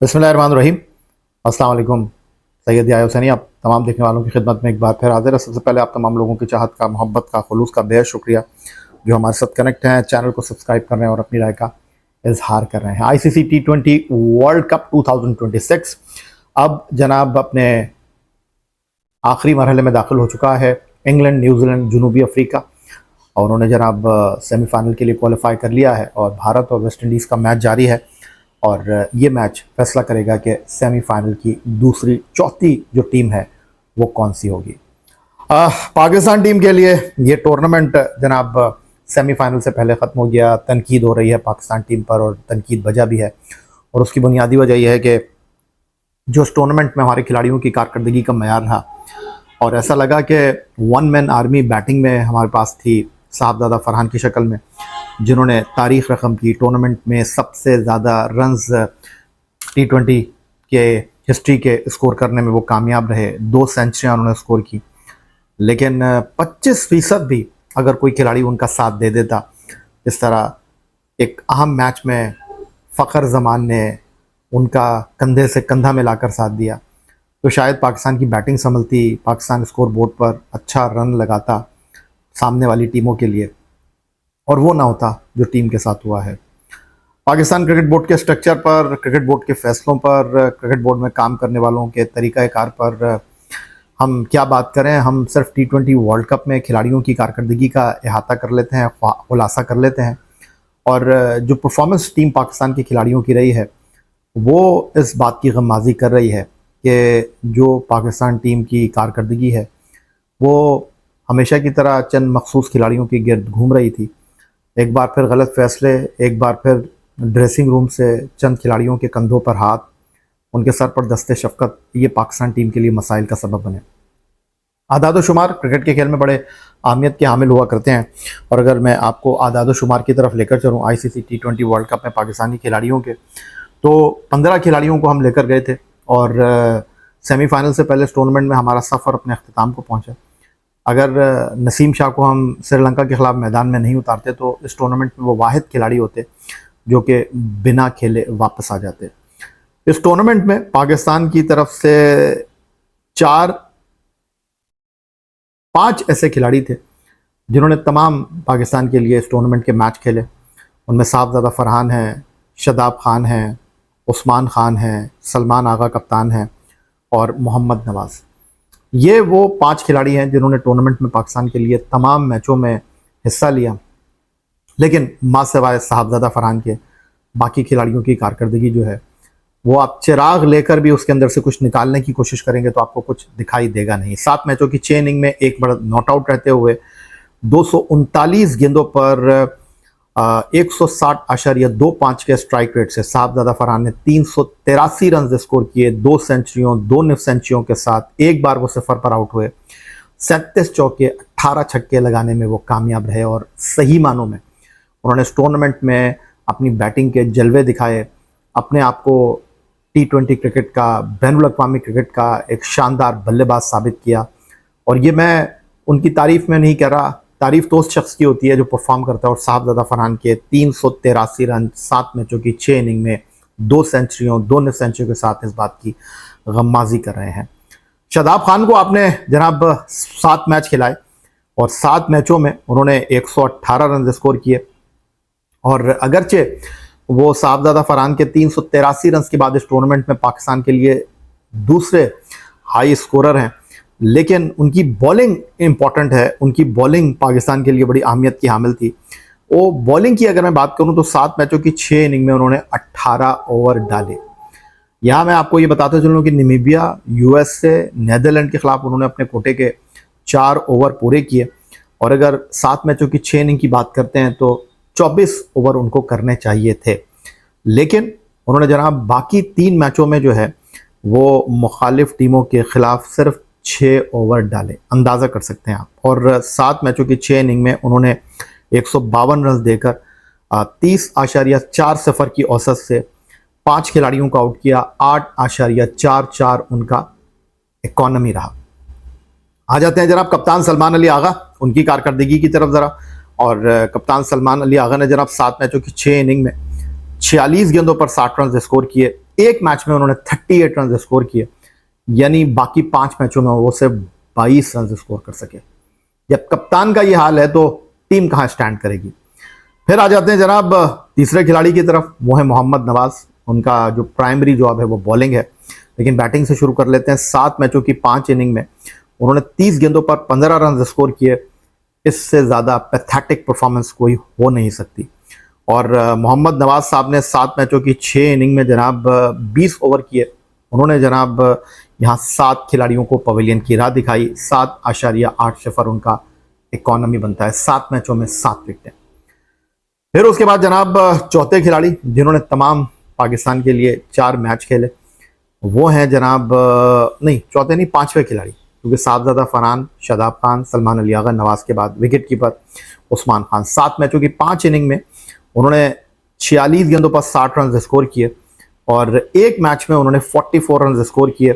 बिस्मिल्लाहिर्रहमानिर्रहीम। अस्सलाम वालेकुम। सैयद याह्या हुसैनी आप तमाम देखने वालों की खिदमत में एक बार फिर हाजिर है। सबसे पहले आप तमाम लोगों की चाहत का, मोहब्बत का, खुलूस का बेहद शुक्रिया जो हमारे साथ कनेक्ट हैं, चैनल को सब्सक्राइब कर रहे हैं और अपनी राय का इजहार कर रहे हैं। ICC T20 वर्ल्ड कप 2026 अब जनाब अपने आखिरी मरहले में दाखिल हो चुका है। इंग्लैंड, न्यूजीलैंड, जनूबी अफ्रीका और उन्होंने जनाब सेमीफाइनल के लिए क्वालिफाई कर लिया है और भारत और वेस्ट इंडीज़ का मैच जारी है और ये मैच फैसला करेगा कि सेमीफाइनल की दूसरी चौथी जो टीम है वो कौन सी होगी। पाकिस्तान टीम के लिए ये टूर्नामेंट जनाब सेमीफाइनल से पहले ख़त्म हो गया। तनकीद हो रही है पाकिस्तान टीम पर और तनकीद वजह भी है और उसकी बुनियादी वजह यह है कि जो इस टूर्नामेंट में हमारे खिलाड़ियों की कारकर्दगी का मैयार रहा और ऐसा लगा कि वन मैन आर्मी बैटिंग में हमारे पास थी साहबजादा फरहान की शक्ल में, जिन्होंने तारीख रकम की। टूर्नामेंट में सबसे ज़्यादा रन्स T20 के हिस्ट्री के स्कोर करने में वो कामयाब रहे। 2 सेंचुरियाँ उन्होंने स्कोर की, लेकिन 25% भी अगर कोई खिलाड़ी उनका साथ दे देता, इस तरह एक अहम मैच में फ़खर जमान ने उनका कंधे से कंधा मिलाकर साथ दिया, तो शायद पाकिस्तान की बैटिंग संभलती, पाकिस्तान स्कोर बोर्ड पर अच्छा रन लगाता सामने वाली टीमों के लिए, और वो ना होता जो टीम के साथ हुआ है। पाकिस्तान क्रिकेट बोर्ड के स्ट्रक्चर पर, क्रिकेट बोर्ड के फैसलों पर, क्रिकेट बोर्ड में काम करने वालों के तरीक़ाकार पर हम क्या बात करें। हम सिर्फ T20 वर्ल्ड कप में खिलाड़ियों की कारकर्दगी का अहाता कर लेते हैं, खुलासा कर लेते हैं, और जो परफॉर्मेंस टीम पाकिस्तान के खिलाड़ियों की रही है वो इस बात की गम्माज़ी कर रही है कि जो पाकिस्तान टीम की कारकर्दगी है वो हमेशा की तरह चंद मखसूस खिलाड़ियों के गिर्द घूम रही थी। एक बार फिर गलत फैसले, एक बार फिर ड्रेसिंग रूम से चंद खिलाड़ियों के कंधों पर हाथ, उनके सर पर दस्ते शफ़क़त, ये पाकिस्तान टीम के लिए मसाइल का सबब बने। आदाद शुमार क्रिकेट के खेल में बड़े अहमियत के हामिल हुआ करते हैं, और अगर मैं आपको आदाद शुमार की तरफ लेकर चलूँ ICC T20 वर्ल्ड कप में पाकिस्तानी खिलाड़ियों के, तो 15 खिलाड़ियों को हम लेकर गए थे और सेमीफाइनल से पहले इस टूर्नामेंट में हमारा सफ़र अपने अख्ताम को पहुँचा। अगर नसीम शाह को हम श्रीलंका के ख़िलाफ़ मैदान में नहीं उतारते तो इस टूर्नामेंट में वो वाहिद खिलाड़ी होते जो कि बिना खेले वापस आ जाते। इस टूर्नामेंट में पाकिस्तान की तरफ से 5 ऐसे खिलाड़ी थे जिन्होंने तमाम पाकिस्तान के लिए इस टूर्नामेंट के मैच खेले। उनमें साहबजादा फरहान हैं, शदाब खान हैं, उस्मान खान हैं, सलमान आगा कप्तान हैं और मोहम्मद नवाज़। ये वो 5 खिलाड़ी हैं जिन्होंने टूर्नामेंट में पाकिस्तान के लिए तमाम मैचों में हिस्सा लिया, लेकिन मां सिवाय साहबजादा फरहान के बाकी खिलाड़ियों की कारकर्दगी जो है वो आप चिराग लेकर भी उसके अंदर से कुछ निकालने की कोशिश करेंगे तो आपको कुछ दिखाई देगा नहीं। 7 मैचों की 6 इनिंग में एक बड़ा नॉट आउट रहते हुए 239 गेंदों पर 160.25 के स्ट्राइक रेट से साहबजादा फरहान ने 383 रन स्कोर किए। 2 सेंचुरियों, 2 निफ सेंचुरियों के साथ एक बार वो सिफर पर आउट हुए। 37 चौके, 18 छक्के लगाने में वो कामयाब रहे और सही मानों में उन्होंने इस टूर्नामेंट में अपनी बैटिंग के जलवे दिखाए, अपने आप को T20 क्रिकेट का, बैनुल अक़वामी क्रिकेट का एक शानदार बल्लेबाज साबित किया। और ये मैं उनकी तारीफ़ में नहीं कह रहा, तारीफ़ तो उस शख्स की होती है जो परफॉर्म करता है, और साहबजादा फरहान के 383 रन 7 मैचों की 6 इनिंग में 2 सेंचुरियों, 2 निफ सेंचुरी के साथ इस बात की गम्माज़ी कर रहे हैं। शदाब खान को आपने जनाब 7 मैच खिलाए और 7 मैचों में उन्होंने 118 रन स्कोर किए, और अगरचे वो साहबजादा फरहान के 383 रन के बाद इस टूर्नामेंट में पाकिस्तान के लिए दूसरे हाई स्कोरर हैं, लेकिन उनकी बॉलिंग इंपॉर्टेंट है। उनकी बॉलिंग पाकिस्तान के लिए बड़ी अहमियत की हामिल थी। वो बॉलिंग की अगर मैं बात करूं तो 7 मैचों की 6 इनिंग में उन्होंने 18 ओवर डाले। यहाँ मैं आपको ये बताता चलूँ कि नामीबिया, USA, नीदरलैंड के खिलाफ उन्होंने अपने कोटे के 4 ओवर पूरे किए, और अगर 7 मैचों की 6 इनिंग की बात करते हैं तो 24 ओवर उनको करने चाहिए थे, लेकिन उन्होंने जनाब बाकी 3 मैचों में जो है वो मुखालिफ टीमों के खिलाफ सिर्फ 6 ओवर डाले। अंदाज़ा कर सकते हैं आप। और 7 मैचों की 6 इनिंग में उन्होंने 152 रन देकर 30.4 सफ़र की औसत से 5 खिलाड़ियों को आउट किया। 8.44 उनका इकॉनमी रहा। आ जाते हैं जनाब कप्तान सलमान अली आगा, उनकी कारकर्दगी की तरफ ज़रा। और कप्तान सलमान अली आगा ने जनाब 7 मैचों की 6 इनिंग में 46 गेंदों पर 60 रन स्कोर किए। एक मैच में उन्होंने 38 रन स्कोर किए, यानी बाकी 5 मैचों में वो सिर्फ 22 रन स्कोर कर सके। जब कप्तान का ये हाल है तो टीम कहाँ स्टैंड करेगी। फिर आ जाते हैं जनाब तीसरे खिलाड़ी की तरफ, वो है मोहम्मद नवाज। उनका जो प्राइमरी जॉब है वो बॉलिंग है, लेकिन बैटिंग से शुरू कर लेते हैं। 7 मैचों की 5 इनिंग में उन्होंने 30 गेंदों पर 15 रन स्कोर किए। इससे ज़्यादा पैथेटिक परफॉर्मेंस कोई हो नहीं सकती। और मोहम्मद नवाज साहब ने 7 मैचों की 6 इनिंग में जनाब 20 ओवर किए। उन्होंने जनाब यहाँ 7 खिलाड़ियों को पवेलियन की राह दिखाई। 7.8 सिफर उनका इकॉनमी बनता है, 7 मैचों में 7 विकेटें। फिर उसके बाद जनाब चौथे खिलाड़ी जिन्होंने तमाम पाकिस्तान के लिए 4 मैच खेले, वो हैं जनाब नहीं चौथे नहीं 5वें खिलाड़ी, क्योंकि साहबजादा फरहान, शादाब खान, सलमान अली आगा, नवाज के बाद विकेट कीपर उस्मान खान। 7 मैचों की 5 इनिंग में उन्होंने 46 गेंदों पर 60 रन स्कोर किए और एक मैच में उन्होंने 44 रन स्कोर किए।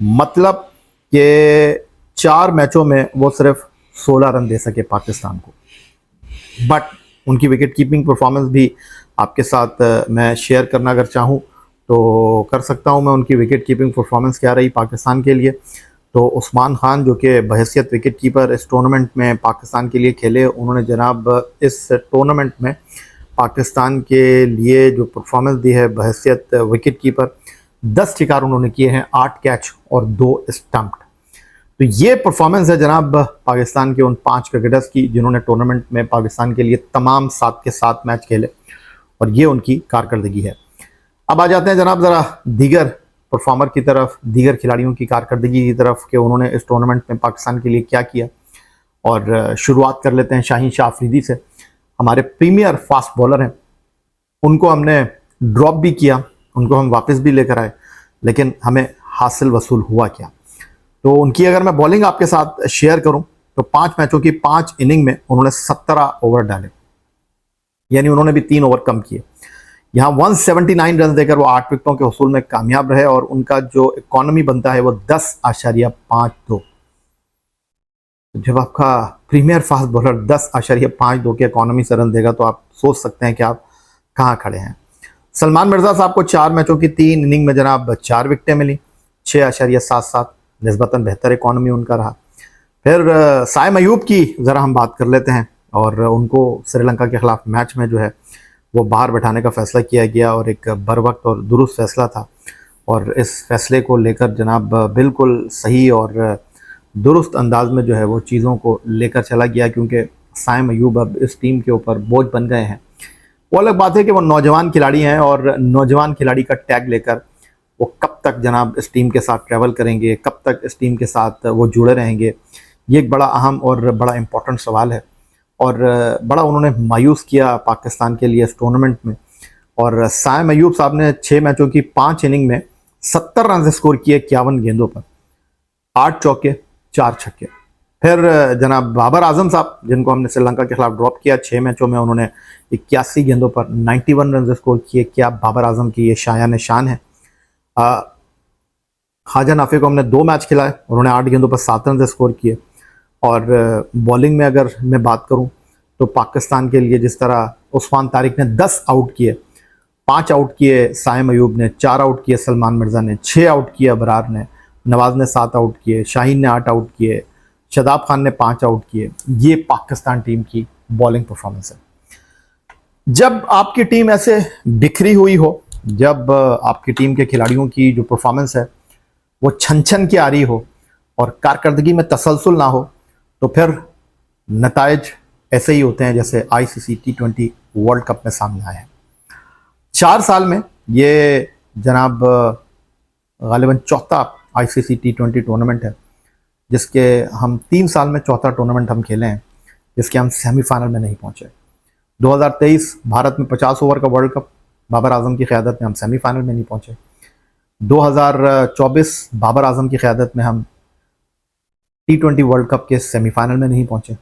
मतलब कि 4 मैचों में वो सिर्फ 16 रन दे सके पाकिस्तान को। बट उनकी विकेट कीपिंग परफॉर्मेंस भी आपके साथ मैं शेयर करना अगर चाहूँ तो कर सकता हूँ मैं। उनकी विकेट कीपिंग परफॉर्मेंस क्या रही पाकिस्तान के लिए, तो उस्मान खान जो कि बहैसियत विकेट कीपर इस टूर्नामेंट में पाकिस्तान के लिए खेले, उन्होंने जनाब इस टूर्नामेंट में पाकिस्तान के लिए जो परफॉर्मेंस दी है बहैसियत विकेट कीपर, 10 शिकार उन्होंने किए हैं, 8 कैच और 2 स्टम्प्ड। तो ये परफॉर्मेंस है जनाब पाकिस्तान के उन 5 क्रिकेटर्स की जिन्होंने टूर्नामेंट में पाकिस्तान के लिए तमाम 7 के 7 मैच खेले, और ये उनकी कारकर्दगी है। अब आ जाते हैं जनाब ज़रा दीगर परफॉर्मर की तरफ, दीगर खिलाड़ियों की कारकर्दगी की तरफ कि उन्होंने इस टूर्नामेंट में पाकिस्तान के लिए क्या किया। और शुरुआत कर लेते हैं शाहीन शाह अफरीदी से। हमारे प्रीमियर फास्ट बॉलर हैं, उनको हमने ड्रॉप भी किया, उनको हम वापस भी लेकर आए, लेकिन हमें हासिल वसूल हुआ क्या। तो उनकी अगर मैं बॉलिंग आपके साथ शेयर करूं तो 5 मैचों की 5 इनिंग में उन्होंने 17 ओवर डाले, यानी उन्होंने भी 3 ओवर कम किए। यहाँ 179 रन देकर वो 8 विकेटों के हसूल में कामयाब रहे और उनका जो इकॉनमी बनता है वो 10.52। जब आपका प्रीमियर फास्ट बॉलर 10.52 के इकॉनमी से रन देगा तो आप सोच सकते हैं कि आप कहाँ खड़े हैं। सलमान मिर्जा साहब को 4 मैचों की 3 इनिंग में जनाब 4 विकेटें मिली, 6.77, निस्बतन बेहतर इकॉनमी उनका रहा। फिर साइम अयूब की ज़रा हम बात कर लेते हैं, और उनको श्रीलंका के खिलाफ मैच में जो है वो बाहर बैठाने का फ़ैसला किया गया, और एक बर वक्त और दुरुस्त फ़ैसला था, और इस फैसले को लेकर जनाब बिल्कुल सही और दुरुस्त अंदाज में जो है वो चीज़ों को लेकर चला गया, क्योंकि साइम अयूब अब इस टीम के ऊपर बोझ बन गए हैं। वो अलग बात है कि वो नौजवान खिलाड़ी हैं, और नौजवान खिलाड़ी का टैग लेकर वो कब तक जनाब इस टीम के साथ ट्रैवल करेंगे, कब तक इस टीम के साथ वो जुड़े रहेंगे, ये एक बड़ा अहम और बड़ा इम्पोर्टेंट सवाल है। और बड़ा उन्होंने मायूस किया पाकिस्तान के लिए इस टूर्नामेंट में। और साइम अयूब साहब ने 6 मैचों की 5 इनिंग में 70 रन स्कोर किए 51 गेंदों पर, 8 चौके 4 छक्के। फिर जनाब बाबर आजम साहब, जिनको हमने श्रीलंका के खिलाफ ड्रॉप किया, 6 मैचों में उन्होंने 81 गेंदों पर 91 रन स्कोर किए। क्या बाबर आजम की ये शायान शान है। ख्वाजा नाफे को हमने 2 मैच खिलाए, उन्होंने 8 गेंदों पर 7 रन स्कोर किए। और बॉलिंग में अगर मैं बात करूं तो पाकिस्तान के लिए जिस तरह उस्मान तारिक ने 10 आउट किए, 5 आउट किए साइम अयूब ने, 4 आउट किए सलमान मिर्ज़ा ने, 6 आउट किए अबरार ने, नवाज ने 7 आउट किए, शाहीन ने 8 आउट किए, शादाब खान ने 5 आउट किए। ये पाकिस्तान टीम की बॉलिंग परफॉर्मेंस है। जब आपकी टीम ऐसे बिखरी हुई हो, जब आपकी टीम के खिलाड़ियों की जो परफॉर्मेंस है वो छन छन की आ रही हो और कारकर्दगी में तसलसल ना हो, तो फिर नताइज ऐसे ही होते हैं जैसे आईसीसी T20 वर्ल्ड कप में सामने आए हैं। 4 साल में ये जनाब गालिबन चौथा आईसीसी T20 टूर्नामेंट है, जिसके हम 3 साल में चौथा टूर्नामेंट हम खेले हैं, जिसके हम सेमीफाइनल में नहीं पहुंचे। 2023 भारत में 50 ओवर का वर्ल्ड कप, बाबर आजम की क़यादत में हम सेमीफाइनल में नहीं पहुंचे। 2024 बाबर आजम की क़यादत में हम T20 वर्ल्ड कप के सेमीफाइनल में नहीं पहुंचे।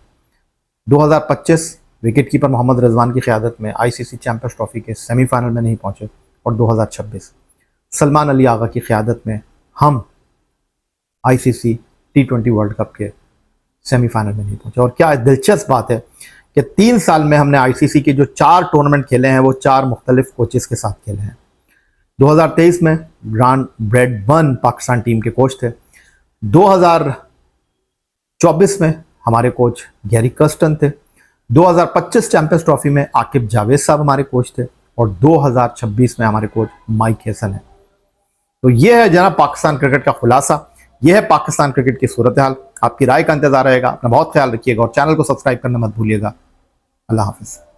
2025 विकेट कीपर मोहम्मद रिजवान की क़यादत में आईसीसी चैंपियंस ट्रॉफी के सेमीफाइनल में नहीं पहुंचे। और 2026 सलमान अली आगा की क़यादत में हम आईसीसी T20 वर्ल्ड कप के सेमीफाइनल में नहीं पहुंचे। और क्या दिलचस्प बात है कि 3 साल में हमने आईसीसी के जो 4 टूर्नामेंट खेले हैं वो 4 मुख्तलिफ कोचेस के साथ खेले हैं। 2023 में ग्रांड ब्रैडबर्न पाकिस्तान टीम के कोच थे। 2024 में हमारे कोच गैरी कर्स्टन थे। 2025 चैंपियंस ट्रॉफी में आकिब जावेद साहब हमारे कोच थे और 2026 में हमारे कोच माइक हैसन है। तो ये है जनाब पाकिस्तान क्रिकेट का खुलासा, ये है पाकिस्तान क्रिकेट की सूरत हाल। आपकी राय का इंतजार रहेगा। अपना बहुत ख्याल रखिएगा और चैनल को सब्सक्राइब करना मत भूलिएगा। अल्लाह हाफिज।